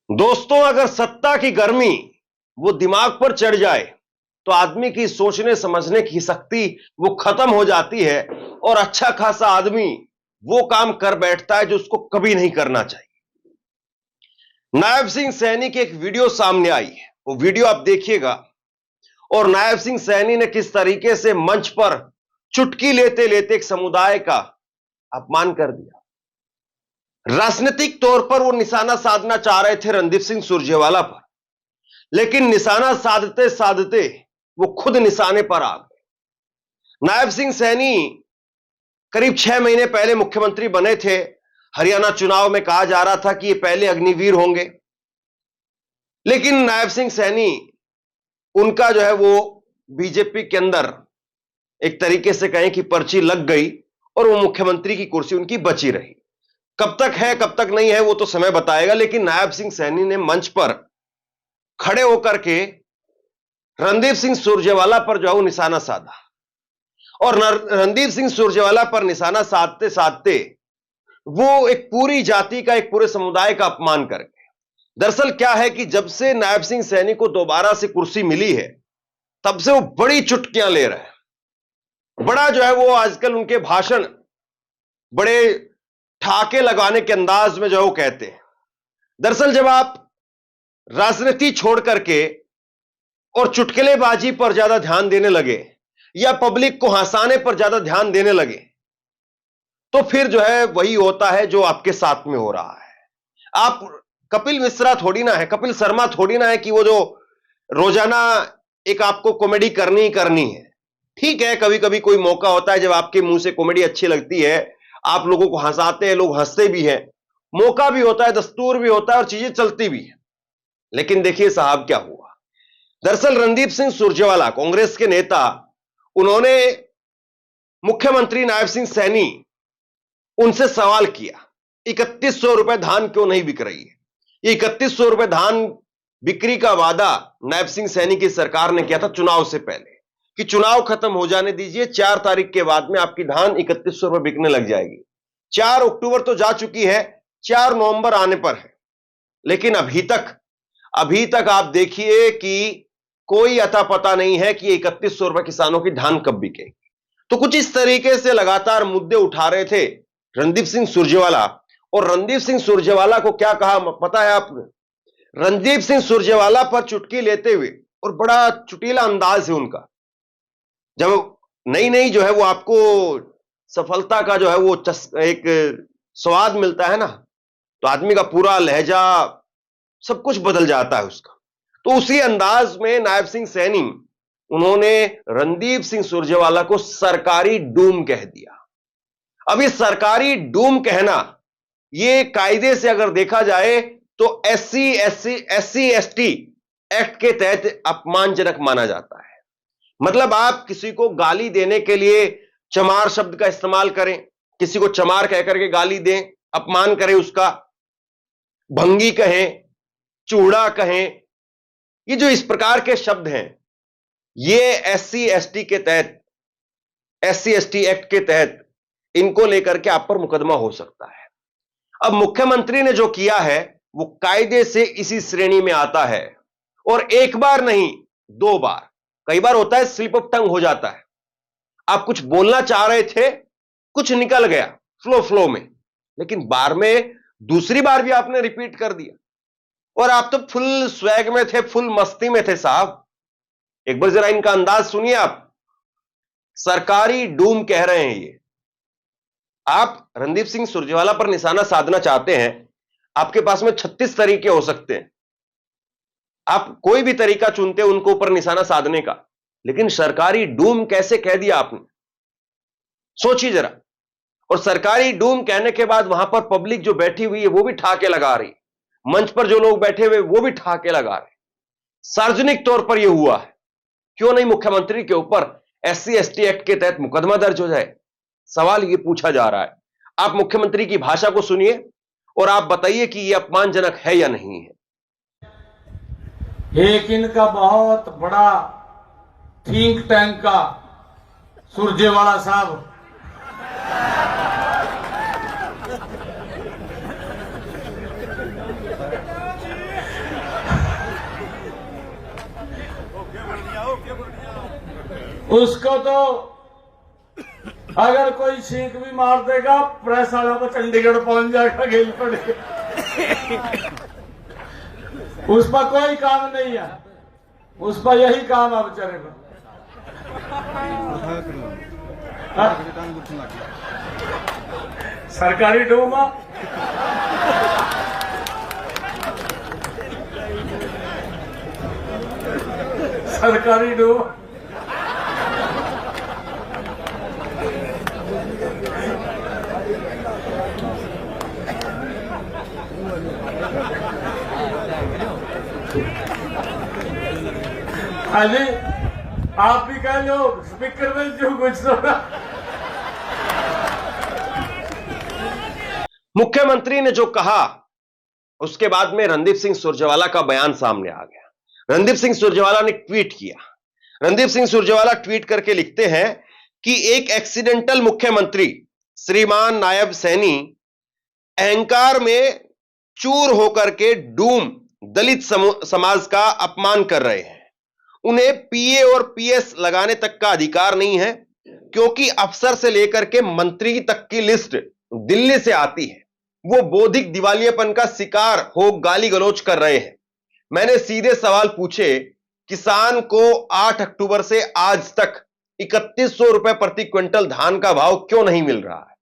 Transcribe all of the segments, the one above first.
दोस्तों, अगर सत्ता की गर्मी वो दिमाग पर चढ़ जाए तो आदमी की सोचने समझने की शक्ति वो खत्म हो जाती है और अच्छा खासा आदमी वो काम कर बैठता है जो उसको कभी नहीं करना चाहिए। नायब सिंह सैनी की एक वीडियो सामने आई है, वो वीडियो आप देखिएगा। और नायब सिंह सैनी ने किस तरीके से मंच पर चुटकी लेते लेते एक समुदाय का अपमान कर दिया। राजनीतिक तौर पर वो निशाना साधना चाह रहे थे रणदीप सिंह सुरजेवाला पर, लेकिन निशाना साधते साधते वो खुद निशाने पर आ गए। नायब सिंह सैनी करीब 6 महीने पहले मुख्यमंत्री बने थे। हरियाणा चुनाव में कहा जा रहा था कि ये पहले अग्निवीर होंगे, लेकिन नायब सिंह सैनी उनका जो है वो बीजेपी के अंदर एक तरीके से कहें कि पर्ची लग गई और वो मुख्यमंत्री की कुर्सी उनकी बची रही। कब तक है कब तक नहीं है वो तो समय बताएगा, लेकिन नायब सिंह सैनी ने मंच पर खड़े होकर के रणदीप सिंह सुरजेवाला पर जो है वो निशाना साधा। और रणदीप सिंह सुरजेवाला पर निशाना साधते साधते वो एक पूरी जाति का, एक पूरे समुदाय का अपमान कर गए। दरअसल क्या है कि जब से नायब सिंह सैनी को दोबारा से कुर्सी मिली है, तब से वो बड़ी चुटकियां ले रहे हैं। बड़ा जो है वो आजकल उनके भाषण बड़े ठाके लगाने के अंदाज में जो है वो कहते हैं। दरअसल जब आप राजनीति छोड़ करके और चुटकुलेबाजी पर ज्यादा ध्यान देने लगे या पब्लिक को हंसाने पर ज्यादा ध्यान देने लगे, तो फिर जो है वही होता है जो आपके साथ में हो रहा है। आप कपिल मिश्रा थोड़ी ना है, कपिल शर्मा थोड़ी ना है कि वो जो रोजाना एक आपको कॉमेडी करनी ही करनी है। ठीक है, कभी कभी कोई मौका होता है जब आपके मुंह से कॉमेडी अच्छी लगती है, आप लोगों को हंसाते हैं, लोग हंसते भी हैं, मौका भी होता है, दस्तूर भी होता है और चीजें चलती भी है। लेकिन देखिए साहब क्या हुआ। दरअसल रणदीप सिंह सुरजेवाला कांग्रेस के नेता, उन्होंने मुख्यमंत्री नायब सिंह सैनी उनसे सवाल किया, 3100 रुपए धान क्यों नहीं बिक रही है? ये 3100 रुपए धान बिक्री का वादा नायब सिंह सैनी की सरकार ने किया था चुनाव से पहले कि चुनाव खत्म हो जाने दीजिए, 4 तारीख के बाद में आपकी धान 3100 रुपए बिकने लग जाएगी। 4 अक्टूबर तो जा चुकी है, 4 नवंबर आने पर है, लेकिन अभी तक आप देखिए कि कोई अता पता नहीं है कि 3100 रुपए किसानों की धान कब बिकेगी। तो कुछ इस तरीके से लगातार मुद्दे उठा रहे थे रणदीप सिंह सुरजेवाला। और रणदीप सिंह सुरजेवाला को क्या कहा पता है आपने? रणदीप सिंह सुरजेवाला पर चुटकी लेते हुए, और बड़ा चुटीला अंदाज है उनका, जब नई नई जो है वो आपको सफलता का जो है वो एक स्वाद मिलता है ना, तो आदमी का पूरा लहजा सब कुछ बदल जाता है उसका। तो उसी अंदाज में नायब सिंह सैनी, उन्होंने रणदीप सिंह सुरजेवाला को सरकारी डूम कह दिया। अब ये सरकारी डूम कहना, ये कायदे से अगर देखा जाए तो एससी एसटी एक्ट के तहत अपमानजनक माना जाता है। मतलब आप किसी को गाली देने के लिए चमार शब्द का इस्तेमाल करें, किसी को चमार कहकर के गाली दें, अपमान करें, उसका भंगी कहें, चूड़ा कहें, ये जो इस प्रकार के शब्द हैं, ये एससी एसटी एक्ट के तहत इनको लेकर के आप पर मुकदमा हो सकता है। अब मुख्यमंत्री ने जो किया है वो कायदे से इसी श्रेणी में आता है, और एक बार नहीं 2 बार, कई बार होता है स्लिप ऑफ टंग हो जाता है। आप कुछ बोलना चाह रहे थे, कुछ निकल गया फ्लो में, लेकिन बार में दूसरी बार भी आपने रिपीट कर दिया, और आप तो फुल स्वैग में थे, फुल मस्ती में थे साहब। एक बार जरा इनका अंदाज सुनिए आप। सरकारी डूम कह रहे हैं ये। आप रणदीप सिंह सुरजेवाला पर निशाना साधना चाहते हैं, आपके पास में 36 तरीके हो सकते हैं, आप कोई भी तरीका चुनते हैं उनको ऊपर निशाना साधने का, लेकिन सरकारी डूम कैसे कह दिया आपने? सोचिए जरा। और सरकारी डूम कहने के बाद वहां पर पब्लिक जो बैठी हुई है वो भी ठहाके लगा रही, मंच पर जो लोग बैठे हुए वो भी ठहाके लगा रहे। सार्वजनिक तौर पर यह हुआ है। क्यों नहीं मुख्यमंत्री के ऊपर एससी एसटी एक्ट के तहत मुकदमा दर्ज हो जाए? सवाल यह पूछा जा रहा है। आप मुख्यमंत्री की भाषा को सुनिए और आप बताइए कि यह अपमानजनक है या नहीं है। एक इनका बहुत बड़ा थिंक टैंक का सुरजेवाला साहब उसको तो अगर कोई छींक भी मार देगा प्रेस वाला तो चंडीगढ़ पहुंच जाएगा, गेल पड़े। उस पर कोई काम नहीं है, उस पर यही काम है बेचारे को। सरकारी डूमा सरकारी डूमा अली आप भी कह लो स्पीकर में जो कुछ मुख्यमंत्री ने जो कहा उसके बाद में रणदीप सिंह सुरजेवाला का बयान सामने आ गया। रणदीप सिंह सुरजेवाला ने ट्वीट किया। रणदीप सिंह सुरजेवाला ट्वीट करके लिखते हैं कि एक एक्सीडेंटल मुख्यमंत्री श्रीमान नायब सैनी अहंकार में चूर होकर के डूम दलित समाज का अपमान कर रहे हैं। उन्हें पीए और पीएस लगाने तक का अधिकार नहीं है, क्योंकि अफसर से लेकर के मंत्री तक की लिस्ट दिल्ली से आती है। वो बौद्धिक दिवालियेपन का शिकार हो गाली गलौज कर रहे हैं। मैंने सीधे सवाल पूछे, किसान को 8 अक्टूबर से आज तक 3100 रुपए प्रति क्विंटल धान का भाव क्यों नहीं मिल रहा है,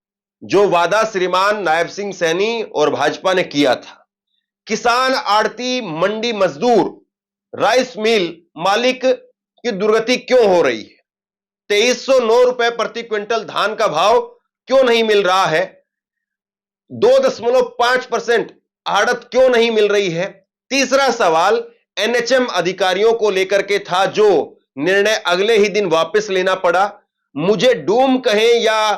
जो वादा श्रीमान नायब सिंह सैनी और भाजपा ने किया था। किसान, आड़ती, मंडी मजदूर, राइस मिल मालिक की दुर्गति क्यों हो रही है? 2309 रुपए प्रति क्विंटल धान का भाव क्यों नहीं मिल रहा है? 2.5% आड़त क्यों नहीं मिल रही है? तीसरा सवाल एनएचएम अधिकारियों को लेकर के था, जो निर्णय अगले ही दिन वापस लेना पड़ा। मुझे डूम कहें या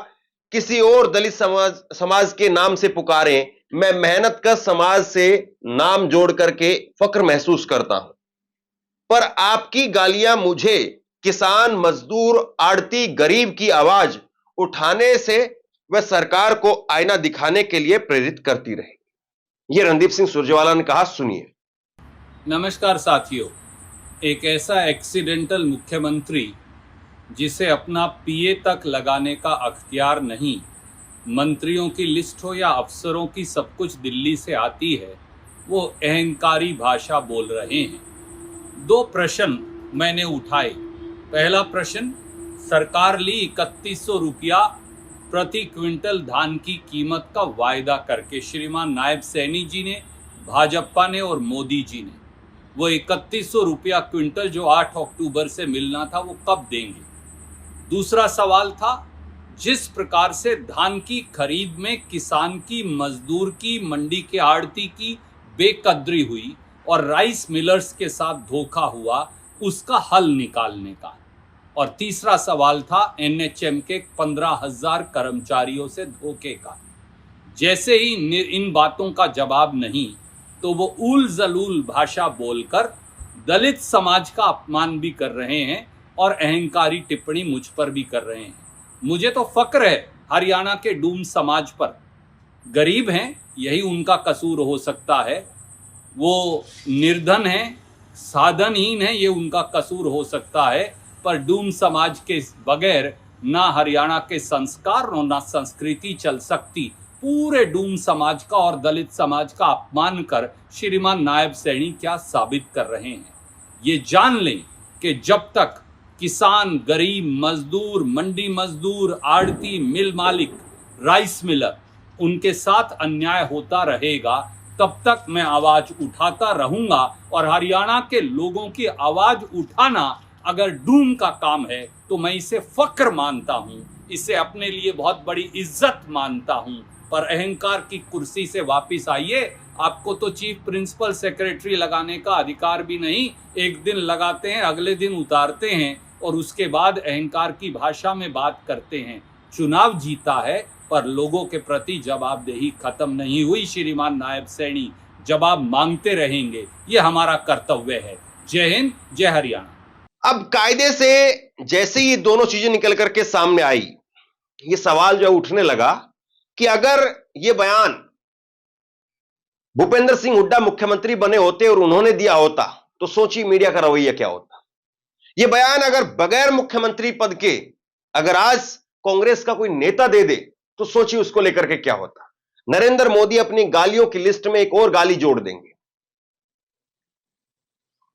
किसी और दलित समाज के नाम से पुकारें, मैं मेहनत का समाज से नाम जोड़ करके फक्र महसूस करता हूं, पर आपकी गालियां मुझे किसान, मजदूर, आड़ती, गरीब की आवाज उठाने से वह सरकार को आईना दिखाने के लिए प्रेरित करती रहेगी। यह रणदीप सिंह सुरजेवाला ने कहा, सुनिए। नमस्कार साथियों, एक ऐसा एक्सीडेंटल मुख्यमंत्री जिसे अपना पीए तक लगाने का अख्तियार नहीं, मंत्रियों की लिस्ट हो या अफसरों की सब कुछ दिल्ली से आती है, वो अहंकारी भाषा बोल रहे हैं। 2 प्रश्न मैंने उठाए। पहला प्रश्न, सरकार ली 3100 रुपया प्रति क्विंटल धान की कीमत का वायदा करके, श्रीमान नायब सैनी जी ने, भाजपा ने और मोदी जी ने। वो 3100 रुपया क्विंटल जो 8 अक्टूबर से मिलना था वो कब देंगे? दूसरा सवाल था, जिस प्रकार से धान की खरीद में किसान की, मजदूर की, मंडी के आड़ती की बेकदरी हुई और राइस मिलर्स के साथ धोखा हुआ, उसका हल निकालने का। और तीसरा सवाल था एनएचएम के 15,000 कर्मचारियों से धोखे का। जैसे ही इन बातों का जवाब नहीं, तो वो उल जलूल भाषा बोलकर दलित समाज का अपमान भी कर रहे हैं और अहंकारी टिप्पणी मुझ पर भी कर रहे हैं। मुझे तो फक्र है हरियाणा के डूम समाज पर। गरीब हैं, यही उनका कसूर हो सकता है। वो निर्धन हैं, साधनहीन हैं, ये उनका कसूर हो सकता है। पर डूम समाज के बगैर ना हरियाणा के संस्कार और ना संस्कृति चल सकती। पूरे डूम समाज का और दलित समाज का अपमान कर श्रीमान नायब सैनी क्या साबित कर रहे हैं? ये जान लें कि जब तक किसान, गरीब, मजदूर, मंडी मजदूर, आड़ती, मिल मालिक, राइस मिलर, उनके साथ अन्याय होता रहेगा, तब तक मैं आवाज उठाता रहूंगा। और हरियाणा के लोगों की आवाज उठाना अगर डूम का काम है तो मैं इसे फक्र मानता हूं, इसे अपने लिए बहुत बड़ी इज्जत मानता हूं। पर अहंकार की कुर्सी से वापस आइए। आपको तो चीफ प्रिंसिपल सेक्रेटरी लगाने का अधिकार भी नहीं। एक दिन लगाते हैं, अगले दिन उतारते हैं और उसके बाद अहंकार की भाषा में बात करते हैं। चुनाव जीता है पर लोगों के प्रति जवाबदेही खत्म नहीं हुई। श्रीमान नायब सैनी जवाब मांगते रहेंगे, ये हमारा कर्तव्य है। जय हिंद, जय हरियाणा। अब कायदे से जैसे ही दोनों चीजें निकल करके सामने आई, ये सवाल जो उठने लगा कि अगर ये बयान भूपेंद्र सिंह हुड्डा मुख्यमंत्री बने होते और उन्होंने दिया होता तो सोचिए मीडिया का रवैया क्या होता। यह बयान अगर बगैर मुख्यमंत्री पद के अगर आज कांग्रेस का कोई नेता दे दे तो सोचिए उसको लेकर के क्या होता। नरेंद्र मोदी अपनी गालियों की लिस्ट में एक और गाली जोड़ देंगे।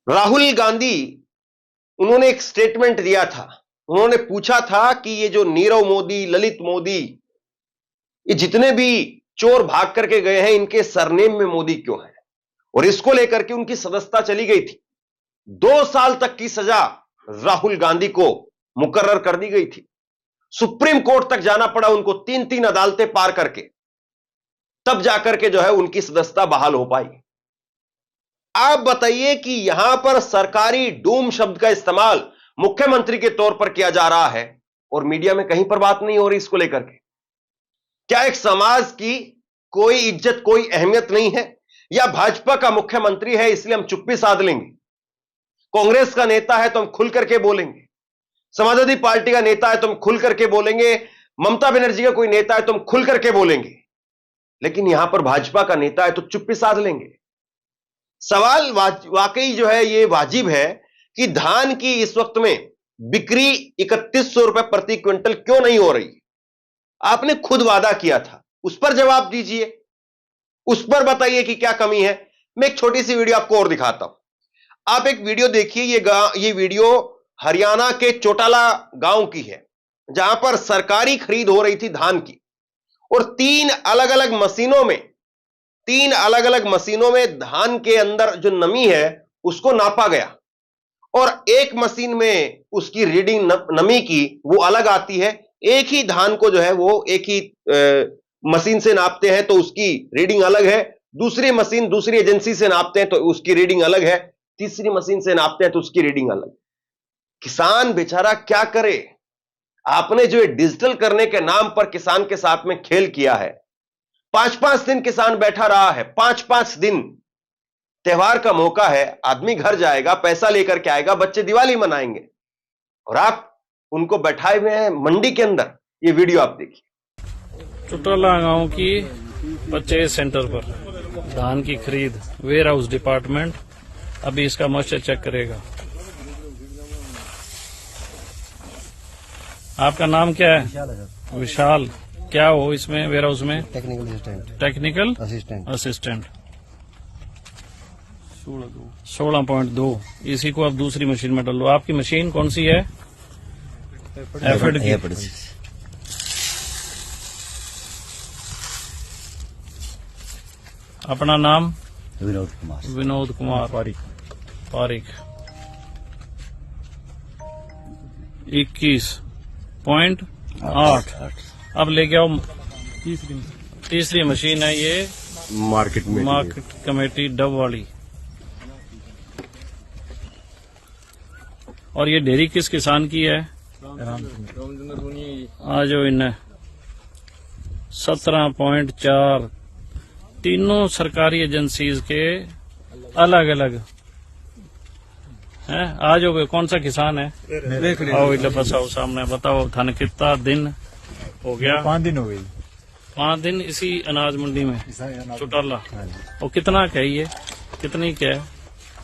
राहुल गांधी, उन्होंने एक स्टेटमेंट दिया था। उन्होंने पूछा था कि ये जो नीरव मोदी, ललित मोदी, ये जितने भी चोर भाग करके गए हैं, इनके सरनेम में मोदी क्यों है? और इसको लेकर के उनकी सदस्यता चली गई थी। 2 साल तक की सजा राहुल गांधी को मुकर्रर कर दी गई थी। सुप्रीम कोर्ट तक जाना पड़ा उनको, 3 अदालतें पार करके, तब जाकर के जो है उनकी सदस्यता बहाल हो पाई। आप बताइए कि यहां पर सरकारी डूम शब्द का इस्तेमाल मुख्यमंत्री के तौर पर किया जा रहा है और मीडिया में कहीं पर बात नहीं हो रही इसको लेकर के। क्या एक समाज की कोई इज्जत, कोई अहमियत नहीं है? या भाजपा का मुख्यमंत्री है इसलिए हम चुप्पी साध लेंगे? कांग्रेस का नेता है तो हम खुल करके बोलेंगे, समाजवादी पार्टी का नेता है तो हम खुल करके बोलेंगे, ममता बनर्जी का कोई नेता है तो हम खुल करके बोलेंगे, लेकिन यहां पर भाजपा का नेता है तो चुप्पी साध लेंगे? सवाल वाकई जो है ये वाजिब है कि धान की इस वक्त में बिक्री 3100 रुपए प्रति क्विंटल क्यों नहीं हो रही? आपने खुद वादा किया था, उस पर जवाब दीजिए, उस पर बताइए कि क्या कमी है। मैं एक छोटी सी वीडियो आपको और दिखाता हूं। आप एक वीडियो देखिए। ये वीडियो हरियाणा के चौटाला गांव की है, जहां पर सरकारी खरीद हो रही थी धान की, और 3 अलग अलग मशीनों में धान के अंदर जो नमी है उसको नापा गया, और एक मशीन में उसकी रीडिंग नमी की वो अलग आती है। एक ही धान को जो है वो एक ही मशीन से नापते हैं तो उसकी रीडिंग अलग है, दूसरी मशीन दूसरी एजेंसी से नापते हैं तो उसकी रीडिंग अलग है, तीसरी मशीन से नापते हैं तो उसकी रीडिंग अलग। किसान बेचारा क्या करे? आपने जो डिजिटल करने के नाम पर किसान के साथ में खेल किया है। 5-5 दिन किसान बैठा रहा है, 5-5 दिन। त्योहार का मौका है, आदमी घर जाएगा, पैसा लेकर के आएगा, बच्चे दिवाली मनाएंगे, और आप उनको बैठाए हुए हैं मंडी के अंदर। ये वीडियो आप देखिए। चौटाला गांव की परचेज सेंटर पर धान की खरीद, वेयर हाउस डिपार्टमेंट अभी इसका मॉइस्चर चेक करेगा। आपका नाम क्या है? विशाल। क्या हो इसमें वेयर हाउस में? Technical assistant 16.2। इसी को आप दूसरी मशीन में डाल लो। आपकी मशीन कौन सी है? एफड की। अपना नाम? विनोद कुमार पारिक। 21.8। अब लेके आओ तीसरी मशीन है ये, मार्केट कमेटी डब वाली। और ये डेयरी किस किसान की है? आज इन्हें 17.4। तीनों सरकारी एजेंसीज के अलग अलग हैं। आज हो कौन सा किसान है? आओ इधर बसाओ सामने, बताओ थाने कितना दिन हो गया? 5 दिन हो गई। 5 दिन इसी अनाज मंडी में चौटाला। और कितना क्या ये? कितनी क्या है?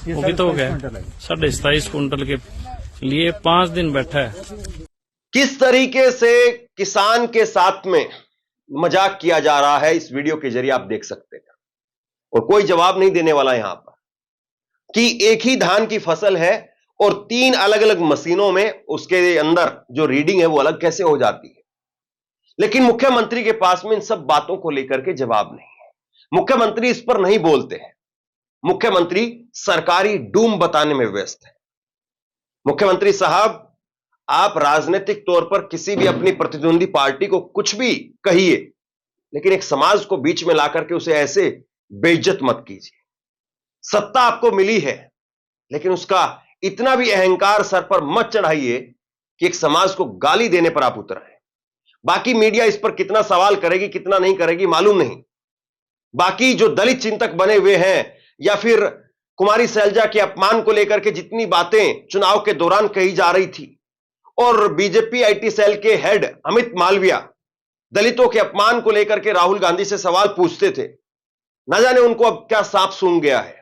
वो भी तो हो गया 27.5 कुंटल के लिए 5 दिन बैठा है। किस तरीके से किसान के साथ में मजाक किया जा रहा है इस वीडियो के जरिए आप देख सकते हैं, और कोई जवाब नहीं देने वाला यहां पर कि एक ही धान की फसल है और 3 अलग अलग मशीनों में उसके अंदर जो रीडिंग है वो अलग कैसे हो जाती है। लेकिन मुख्यमंत्री के पास में इन सब बातों को लेकर के जवाब नहीं है। मुख्यमंत्री इस पर नहीं बोलते हैं। मुख्यमंत्री सरकारी डूम बताने में व्यस्त है। मुख्यमंत्री साहब, आप राजनीतिक तौर पर किसी भी अपनी प्रतिद्वंदी पार्टी को कुछ भी कहिए, लेकिन एक समाज को बीच में लाकर के उसे ऐसे बेइज्जत मत कीजिए। सत्ता आपको मिली है, लेकिन उसका इतना भी अहंकार सर पर मत चढ़ाइए कि एक समाज को गाली देने पर आप उतर आए। बाकी मीडिया इस पर कितना सवाल करेगी, कितना नहीं करेगी मालूम नहीं। बाकी जो दलित चिंतक बने हुए हैं, या फिर कुमारी सैलजा के अपमान को लेकर के जितनी बातें चुनाव के दौरान कही जा रही थी, और बीजेपी आईटी सेल के हेड अमित मालविया दलितों के अपमान को लेकर के राहुल गांधी से सवाल पूछते थे, न जाने उनको अब क्या सांप सूंघ गया है।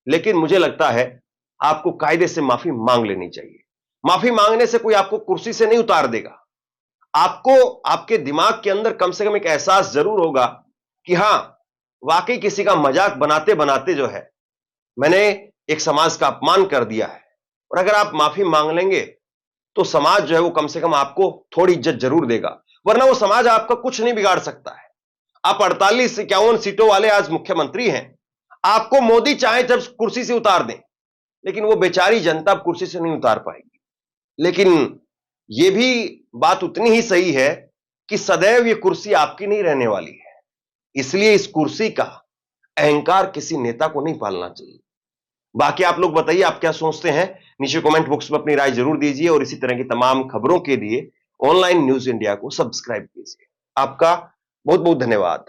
लेकिन मुझे लगता है आपको कायदे से माफी मांग लेनी चाहिए। माफी मांगने से कोई आपको कुर्सी से नहीं उतार देगा। आपको आपके दिमाग के अंदर कम से कम एक एहसास जरूर होगा कि हां, वाकई किसी का मजाक बनाते बनाते जो है मैंने एक समाज का अपमान कर दिया है। और अगर आप माफी मांग लेंगे तो समाज जो है वो कम से कम आपको थोड़ी इज्जत जरूर देगा, वरना वो समाज आपका कुछ नहीं बिगाड़ सकता है। आप 48-51 सीटों वाले आज मुख्यमंत्री हैं। आपको मोदी चाहे जब कुर्सी से उतार दें, लेकिन वो बेचारी जनता कुर्सी से नहीं उतार पाएगी। लेकिन यह भी बात उतनी ही सही है कि सदैव ये कुर्सी आपकी नहीं रहने वाली है। इसलिए इस कुर्सी का अहंकार किसी नेता को नहीं पालना चाहिए। बाकी आप लोग बताइए, आप क्या सोचते हैं? नीचे कमेंट बॉक्स में अपनी राय जरूर दीजिए और इसी तरह की तमाम खबरों के लिए ऑनलाइन न्यूज इंडिया को सब्सक्राइब कीजिए। आपका बहुत बहुत धन्यवाद।